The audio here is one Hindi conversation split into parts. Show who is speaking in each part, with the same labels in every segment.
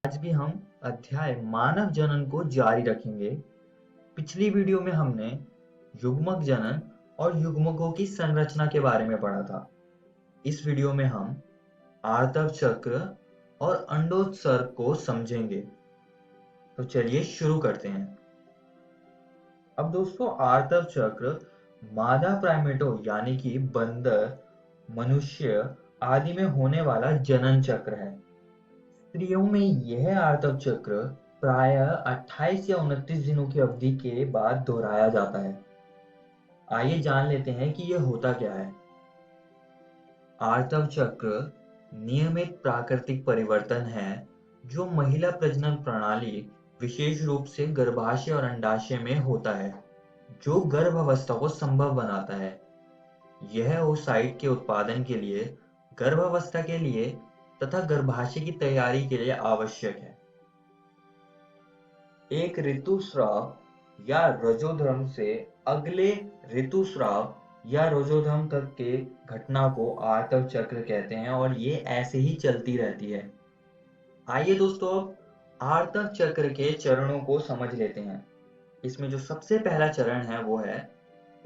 Speaker 1: आज भी हम अध्याय मानव जनन को जारी रखेंगे। पिछली वीडियो में हमने युग्मक जनन और युग्मकों की संरचना के बारे में पढ़ा था। इस वीडियो में हम आर्तव चक्र और अंडोत्सर्ग को समझेंगे। तो चलिए शुरू करते हैं। अब दोस्तों, आर्तव चक्र मादा प्राइमेटो यानी कि बंदर, मनुष्य आदि में होने वाला जनन चक्र है। स्त्रियों में यह आर्तव चक्र प्रायः 28 या 29 दिनों की अवधि के बाद दोहराया जाता है। आइए जान लेते हैं कि यह होता क्या है। आर्तव चक्र नियमित प्राकृतिक परिवर्तन है जो महिला प्रजनन प्रणाली, विशेष रूप से गर्भाशय और अंडाशय में होता है, जो गर्भावस्था को संभव बनाता है। यह ओसाइट के उत्पादन के लिए, गर्भावस्था के लिए तथा गर्भाशय की तैयारी के लिए आवश्यक है। एक ऋतुस्राव या रजोधर्म से अगले ऋतुस्राव या रजोधर्म तक के घटना को आर्तव चक्र कहते हैं और ये ऐसे ही चलती रहती है। आइए दोस्तों, अब आर्तव चक्र के चरणों को समझ लेते हैं। इसमें जो सबसे पहला चरण है वो है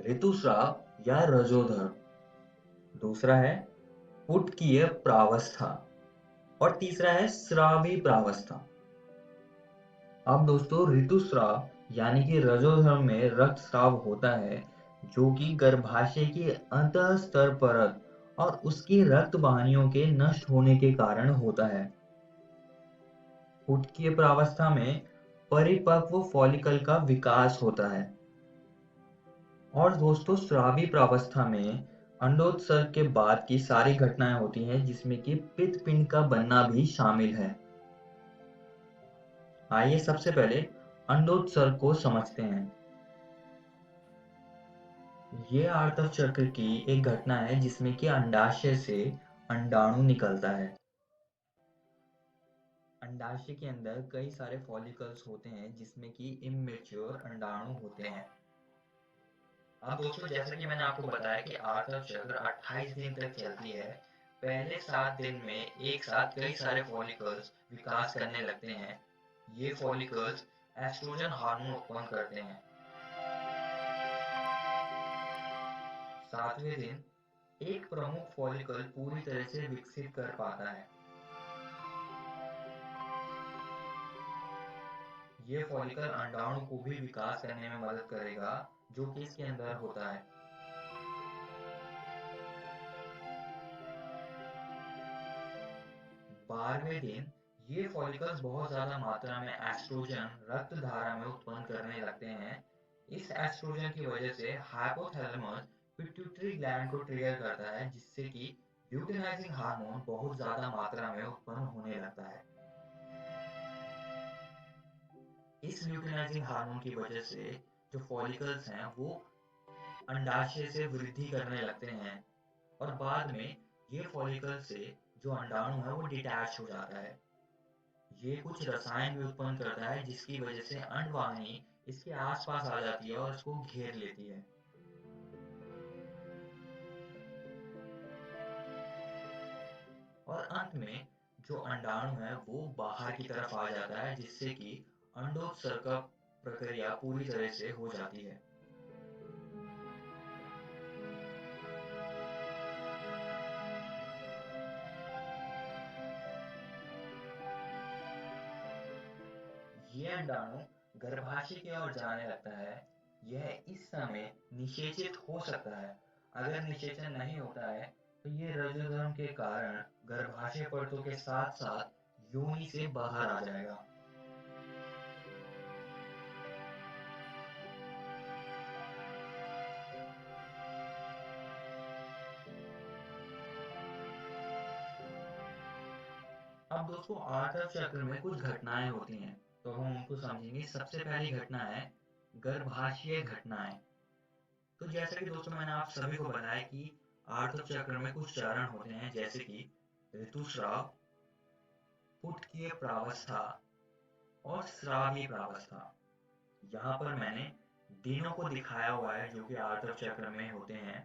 Speaker 1: ऋतुस्राव या रजोधर्म। दूसरा है पुटकीय प्रावस्था और तीसरा है स्रावी प्रावस्था। अब दोस्तों, ऋतुस्राव यानी कि रजोधर्म में रक्तस्राव होता है, जो कि गर्भाशय की अंतःस्तर परत और उसकी रक्त वाहिनियों के नष्ट होने के कारण होता है। पुटकीय प्रावस्था में परिपक्व फॉलिकल का विकास होता है। और दोस्तों, स्रावी प्रावस्था में अंडोत्सर्ग के बाद की सारी घटनाएं होती हैं, जिसमें कि पित्त पिंड का बनना भी शामिल है। आइए सबसे पहले अंडोत्सर्ग को समझते हैं। ये आर्तव चक्र की एक घटना है जिसमें कि अंडाशय से अंडाणु निकलता है। अंडाशय के अंदर कई सारे फॉलिकल्स होते हैं जिसमें कि इमैच्योर अंडाणु होते हैं। अब दोस्तों, जैसा कि मैंने आपको बताया कि आर्तव चक्र 28 दिन तक चलती है। पहले 7 दिन में एक साथ कई सारे फॉलिकल्स विकास करने लगते हैं। ये फॉलिकल्स एस्ट्रोजन हार्मोन उत्पन्न करते हैं। 7वें दिन एक प्रमुख फॉलिकल पूरी तरह से विकसित कर पाता है। ये फॉलिकल अंडाणु को भी विकास करने में मदद करेगा, जो कि इसके अंदर होता है। 12वें दिन ये फॉलिकल्स बहुत ज्यादा मात्रा में एस्ट्रोजन रक्त धारा में उत्पन्न करने लगते हैं। इस एस्ट्रोजन की वजह से हाइपोथैलेमस पिट्यूटरी ग्लैंड को ट्रिगर करता है, जिससे कि ल्यूटिनाइजिंग हार्मोन बहुत ज्यादा मात्रा में उत्पन्न होने लगता है। इस ल्यूटिनाइजिंग हार्मोन की वजह से जो फॉलिकल्स हैं वो अंडाशय से वृद्धि करने लगते हैं और बाद में ये फॉलिकल से जो अंडाणु है वो डिटैच हो जाता है। ये कुछ रसायन भी उत्पन्न करता है जिसकी वजह से अंडवाहिनी इसके आसपास आ जाती है और इसको घेर लेती है। और अंत में जो अंडाणु है वो बाहर की तरफ आ जाता है, जिससे कि अंडोत्सर्ग का प्रक्रिया पूरी तरह से हो जाती है। ये अंडाणु गर्भाशय की ओर जाने लगता है। यह इस समय निषेचित हो सकता है। अगर निषेचन नहीं होता है तो ये रजोधर्म के कारण गर्भाशय परतों के साथ साथ योनि से बाहर आ जाएगा। अब दोस्तों, आर्तव चक्र में कुछ घटनाएं होती हैं, तो हम उनको समझेंगे। सबसे पहली घटना है गर्भाशय घटनाएं। तो जैसा कि दोस्तों मैंने आप सभी को बताया कि आर्तव चक्र में कुछ चरण होते हैं, जैसे कि ऋतुस्राव, पुटकीय प्रावस्था और स्रावी प्रावस्था। यहाँ पर मैंने दिनों को दिखाया हुआ है जो कि आर्तव चक्र में होते हैं।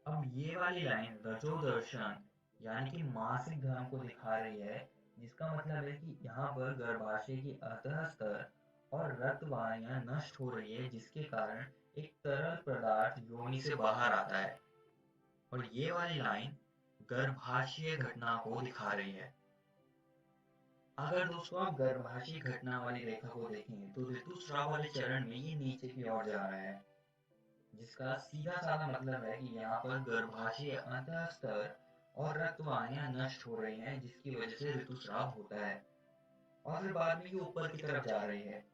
Speaker 1: अब ये वाली लाइन रजोदर्शन यानी कि मासिक धर्म को दिखा रही है जिसका मतलब है कि यहाँ पर गर्भाशय की अंतः स्तर और रक्त वाहिनियां नष्ट हो रही है, जिसके कारण एक तरल पदार्थ योनि से बाहर आता है। और ये वाली लाइन गर्भाशय घटना को दिखा रही है। अगर दोस्तों आप गर्भाशय घटना वाली रेखा को देखें तो ऋतुस्राव वाले चरण में ये नीचे की ओर जा रहा है, जिसका सीधा साधा मतलब है कि यहाँ पर गर्भाशय अंतः स्तर और रक्त वाहिनियां नष्ट हो रही हैं, जिसकी वजह से ऋतुस्राव होता है। और फिर बाद में ये ऊपर की तरफ जा रही है,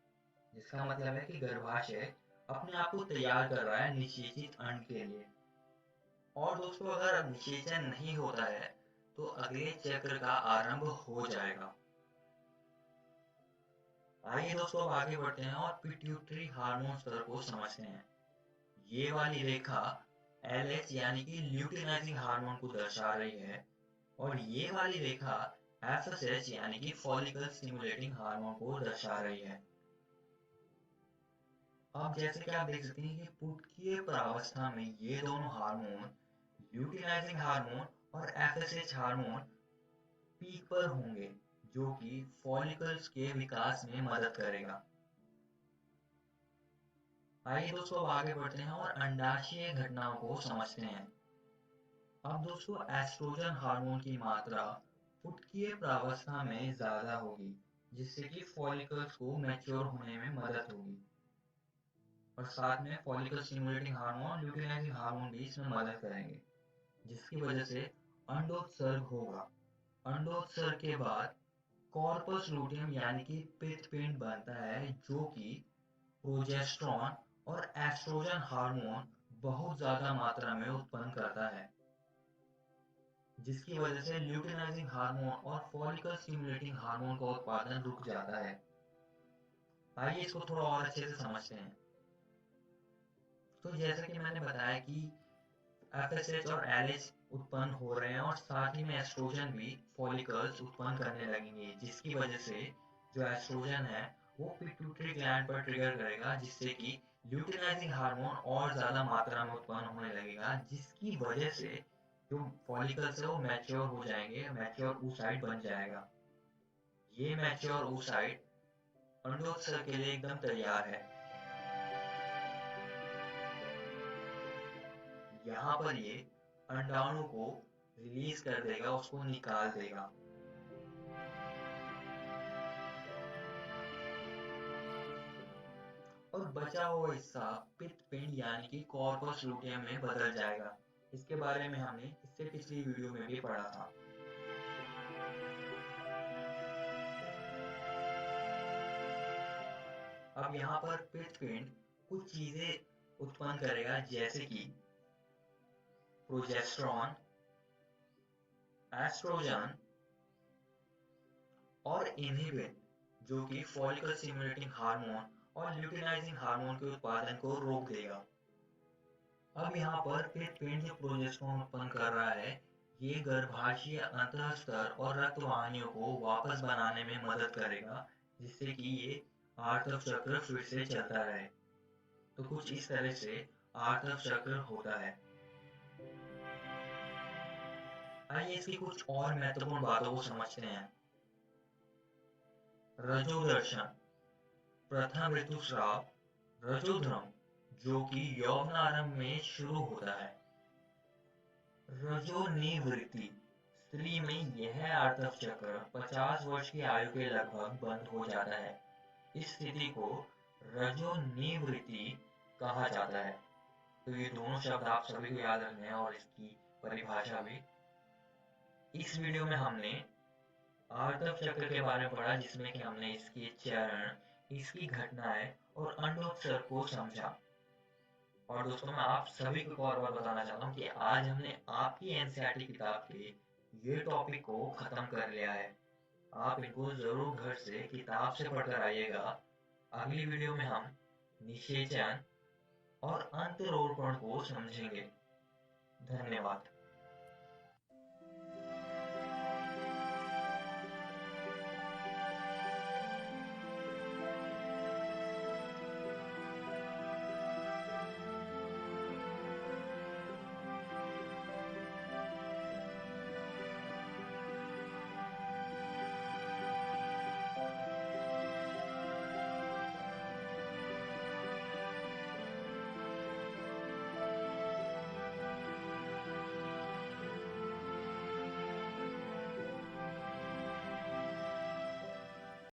Speaker 1: जिसका मतलब है कि गर्भाशय अपने आप को तैयार कर रहा है निषेचित अंड के लिए। और दोस्तों अगर निषेचन नहीं होता है तो अगले चक्र का आरंभ हो जाएगा। आइए दोस्तों अब आगे बढ़ते हैं और पिट्यूटरी हार्मोन स्तर को समझते हैं। ये वाली रेखा LH यानी कि ल्यूटिनाइजिंग हार्मोन को दर्शा रही है और ये वाली रेखा FSH यानी कि फॉलिकल स्टिमुलेटिंग हार्मोन को दर्शा रही है। अब जैसे कि आप देख सकते हैं कि पुटकीय प्रावस्था में ये दोनों हार्मोन ल्यूटिनाइजिंग हार्मोन और FSH हार्मोन पीक पर होंगे, जो कि फॉलिकल्स के विकास में मदद करेगा। आइए दोस्तों अब आगे बढ़ते हैं और अंडाशय घटनाओं को समझते हैं। अब दोस्तों एस्ट्रोजन हार्मोन की मात्रा फुटकीय प्रावस्था में ज्यादा होगी, जिससे कि फॉलिकल्स को मैच्योर होने में मदद होगी। और साथ में follicle stimulating hormone luteinizing hormone भी इसमें मदद करेंगे, जिसकी वजह से अंडोत्सर्ग होगा। अंडोत्सर्ग के बाद कॉर्पस लूटियम यानी कि पित्तपिंड बनता है, जो कि प्रोजेस्टेरॉन और एस्ट्रोजन हार्मोन बहुत ज्यादा मात्रा में उत्पन्न करता है, जिसकी वजह से ल्यूटिनाइजिंग हार्मोन और फॉलिकल स्टिमुलेटिंग हार्मोन का उत्पादन रुक जाता है। आइए इसको थोड़ा और अच्छे से समझते हैं। तो जैसा कि मैंने बताया कि FSH और LH उत्पन्न हो रहे हैं और साथ ही में एस्ट्रोजन भी फॉलिकल्स उत्पन्न करने लगेंगे, जिसकी वजह से जो एस्ट्रोजन है वो पिट्यूटरी ग्लैंड पर ट्रिगर करेगा, जिससे कि ल्यूटिनाइजिंग हार्मोन और ज्यादा मात्रा में उत्पन्न होने लगेगा, जिसकी वजह से जो फॉलिकल्स है वो मैच्योर हो जाएंगे, मैच्योर oocyte बन जाएगा। ये मैच्योर oocyte अंडोत्सर्ग के लिए एकदम तैयार है। यहाँ पर ये अंडाणु को रिलीज कर देगा, उसको निकाल देगा। और बचा हुआ हिस्सा पित्तपिंड यानी कि कॉर्पस लूटियम में बदल जाएगा। इसके बारे में हमने इससे पिछली वीडियो में भी पढ़ा था। अब यहाँ पर पित्तपिंड कुछ चीजें उत्पन्न करेगा, जैसे कि प्रोजेस्टेरॉन, एस्ट्रोजन और इन्हिबिन, जो कि फॉलिकल स्टिमुलेटिंग हार्मोन और ल्यूटिनाइजिंग हार्मोन के उत्पादन को रोक देगा। अब यहाँ पर पित्तपिंड जो प्रोजेस्टेरॉन उत्पन्न कर रहा है, ये गर्भाशय अंतःस्तर और रक्त वाहिनियों को वापस बनाने में मदद करेगा, जिससे कि ये आर्तव चक्र फिर से चलता रहे। तो कुछ इस तरह से आर्तव चक्र होता है। आइए इसकी कुछ और महत्वपूर्ण बातों को समझते हैं। रजोदर्शन, प्रथम ऋतुस्राव, रजोध्रम, जो कि यौवनारंभ में शुरू होता है। रजोनिवृत्ति, स्त्री में यह आर्तव चक्र 50 वर्ष की आयु के लगभग बंद हो जाता है। इस स्थिति को रजोनिवृत्ति कहा जाता है। तो ये दोनों शब्द आप सभी को याद रखने हैं और इसकी परिभाषा भी। इस वीडियो में हमने आर्तव चक्र के बारे में पढ़ा, जिसमें कि हमने इसके चरण, इसकी घटनाएं और अंडोत्सर्ग को समझा। और दोस्तों मैं आप सभी को एक और बात बताना चाहता हूँ कि आज हमने आपकी एनसीईआरटी किताब के ये टॉपिक को खत्म कर लिया है। आप इनको जरूर घर से किताब से पढ़कर आइएगा। अगली वीडियो में हम निषेचन और अंतरोपण को समझेंगे। धन्यवाद।